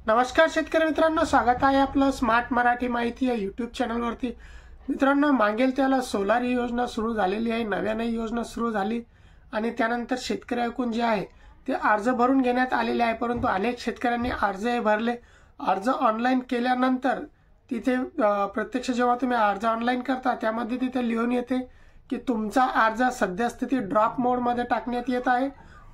नमस्कार शेतकरी मित्रांनो, स्वागत आहे आपलं स्मार्ट मराठी माहिती या यूट्यूब चॅनलवरती। मित्रांनो, मागेल त्याला सोलार ही योजना सुरू झालेली आहे, नव्याने योजना सुरू झाली आणि त्यानंतर शेतकरी ऐकून जे आहे ते अर्ज भरून घेण्यात आलेले आहे। परंतु अनेक शेतकऱ्यांनी अर्ज भरले, अर्ज ऑनलाईन केल्यानंतर तिथे प्रत्यक्ष जेव्हा तुम्ही अर्ज ऑनलाईन करता त्यामध्ये तिथे लिहून येते की तुमचा अर्ज सद्यस्थिती ड्रॉप मोडमध्ये टाकण्यात येत आहे।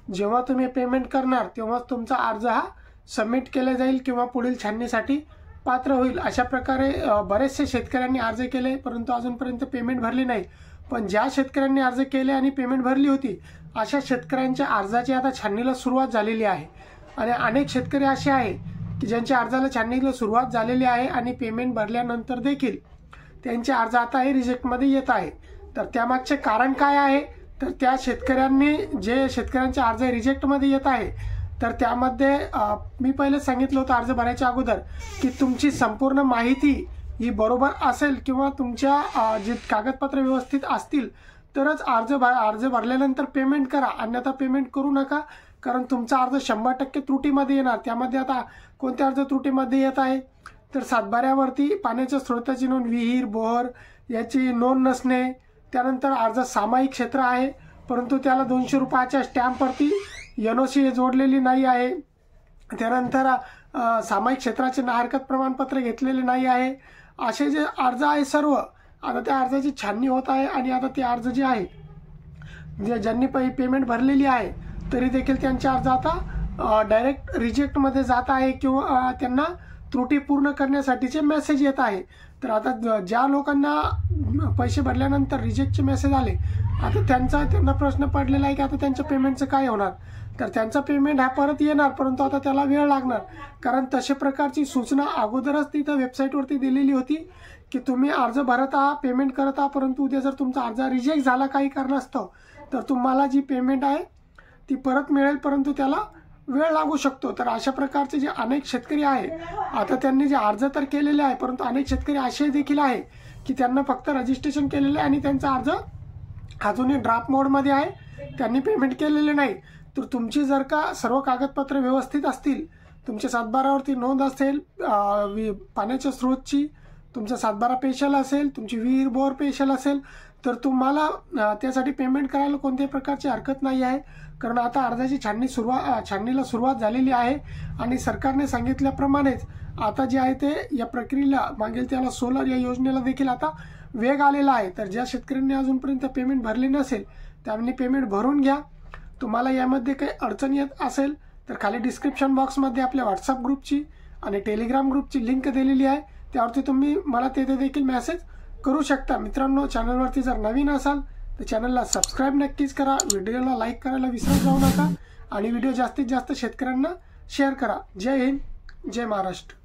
जेव्हा तुम्ही पेमेंट करणार तेव्हा तुमचा अर्ज हा सबमिट केला जाईल किंवा पुढील छाननीसाठी पात्र होईल। अशा प्रकारे बरेचसे शेतकऱ्यांनी अर्ज केले परंतु अजूनपर्यंत पेमेंट भरली नाही। पण ज्या शेतकऱ्यांनी अर्ज केले आणि पेमेंट भरली होती अशा शेतकऱ्यांच्या अर्जाची आता छाननीला सुरुवात झालेली आहे। आणि अनेक शेतकरी असे आहे की ज्यांच्या अर्जाला छाननीला सुरुवात झालेली आहे आणि पेमेंट भरल्यानंतर देखील त्यांचे अर्ज आता हे रिजेक्टमध्ये येत आहे। तर त्यामागचे कारण काय आहे, तर त्या शेतकऱ्यांनी जे शेतकऱ्यांचे अर्ज रिजेक्टमध्ये येत आहे तर त्यामध्ये मी पहिले सांगितलं होतं अर्ज भरायच्या अगोदर की तुमची संपूर्ण माहिती ही बरोबर असेल किंवा तुमच्या जे कागदपत्र व्यवस्थित असतील तरच अर्ज भरल्यानंतर पेमेंट करा, अन्यथा पेमेंट करू नका। कारण तुमचा अर्ज 100% त्रुटीमध्ये येणार। त्यामध्ये आता कोणते अर्ज त्रुटीमध्ये येत आहे, तर सातबाऱ्यावरती पाण्याच्या स्रोताची नोंद, विहीर बोर याची नोंद नसणे, त्यानंतर अर्ज सामायिक क्षेत्र आहे परंतु त्याला 200 रुपयाच्या स्टॅम्पवरती NOC जोडलेली नाही आहे, त्यानंतर सामायिक क्षेत्राचे हरकत प्रमाणपत्र घेतलेले नाही आहे। असे जे अर्ज आहे सर्व आता त्या अर्जाची छाननी होत आहे आणि आता ते अर्ज जे आहे ज्यांनी पेमेंट भरलेली आहे तरी देखील त्यांचे अर्ज आता डायरेक्ट रिजेक्टमध्ये जात आहे किंवा त्यांना त्रुटी पूर्ण करण्यासाठीचे मेसेज येत आहे। तर आता ज्या लोकांना पैसे भरल्यानंतर रिजेक्टचे मेसेज आले आता त्यांना प्रश्न पडलेला आहे की आता त्यांच्या पेमेंटचं काय होणार। तर त्यांचा पेमेंट हा परत येणार परंतु आता त्याला वेळ लागणार, कारण तशा प्रकारची सूचना अगोदरच तिथं वेबसाईटवरती दिलेली होती की तुम्ही अर्ज भरत आहात, पेमेंट करत आहात, परंतु उद्या जर तुमचा अर्ज रिजेक्ट झाला काही कारणास्तव तर तुम्हाला जी पेमेंट आहे ती परत मिळेल परंतु त्याला वेळ लागू शकतो। तर अशा प्रकारचे जे अनेक शेतकरी आहे आता त्यांनी जे अर्ज तर केलेले आहे परंतु अनेक शेतकरी असे देखील आहे की त्यांना फक्त रजिस्ट्रेशन केलेले आहे आणि त्यांचा अर्ज अजूनही ड्राफ्ट मोडमध्ये आहे, त्यांनी पेमेंट केलेले नाही। तर तुमची जर का सर्व कागदपत्र व्यवस्थित असतील, तुमच्या सातबारावरती नोंद असेल, पाण्याच्या स्रोतची तुमचा सातबारा पेशल असेल, तुमची विहीर बोर पेशल असेल तर तुम्हाला त्यासाठी पेमेंट करायला कोणत्याही प्रकारची हरकत नाही आहे। कारण आता अर्जाची छाननीला सुरुवात झालेली आहे आणि सरकारने सांगितल्याप्रमाणेच आता जे आहे ते या प्रक्रियेला मागेल त्याला सोलर या योजनेला देखील आता वेग आलेला आहे। तर ज्या शेतकऱ्यांनी अजूनपर्यंत पेमेंट भरले नसेल त्यांनी पेमेंट भरून घ्या। तुम्हाला यामध्ये काही अडचण येत असेल तर खाली डिस्क्रिप्शन बॉक्समध्ये आपल्या व्हॉट्सअप ग्रुपची आणि टेलिग्राम ग्रुपची लिंक दिलेली आहे, त्यावरती तुम्ही मला तेथे देखील मेसेज करू शकता। मित्रांनो, चॅनलवरती जर नवीन असाल तर चॅनलला सबस्क्राईब नक्कीच करा, व्हिडिओला लाईक करायला विसरत जाऊ नका आणि व्हिडिओ जास्तीत जास्त शेतकऱ्यांना शेअर करा। जय हिंद, जय महाराष्ट्र।